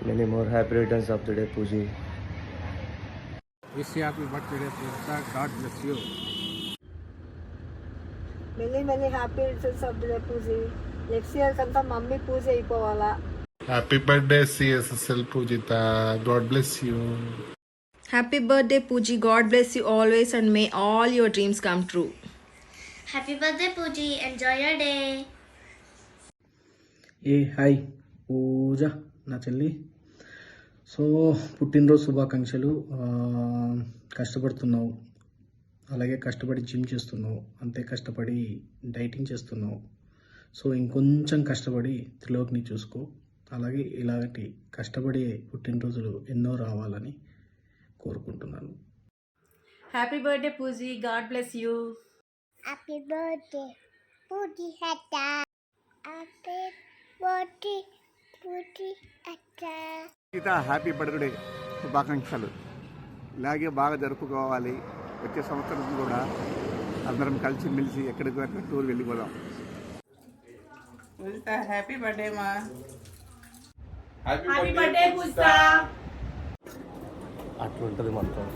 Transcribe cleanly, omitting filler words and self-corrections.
Many more happy returns of the day, Pooji. Wish you happy birthday, Pooja. God bless you. Many happy returns of the day, Pooji. Next year కంతా mummy పూజ అయిపోవాలా. Happy birthday, CSSL Pujita. God bless you. Happy birthday, Pooji. God bless you always and may all your dreams come true. Happy birthday, Pooji. Enjoy your day. Hi Pooja నా చెల్లి. So పుట్టినరోజు శుభాకాంక్షలు. కష్టపడుతున్నావు, అలాగే కష్టపడి gym చేస్తున్నావు, అంతే కష్టపడి డైటింగ్ చేస్తున్నావు. సో ఇంకొంచెం కష్టపడి త్రిలోక్ని చూసుకో. అలాగే ఇలాంటి కష్టపడి పుట్టినరోజులు ఎన్నో రావాలని కోరుకుంటున్నాను. Happy birthday, Pooji. God bless you. Happy birthday, Pooji Hatta. Happy birthday, Pooji Hatta. Gita happy birthday శుభాకాంక్షలు. ఇలాగే బాగా జరుపుకోవాలి. వచ్చే సంవత్సరం కూడా అందరం కలిసి మెలిసి ఎక్కడికి అక్కడ టూర్ వెళ్ళిపోదాం. హ్యాపీ బర్త్డే మా. అట్లుంటది మొత్తం.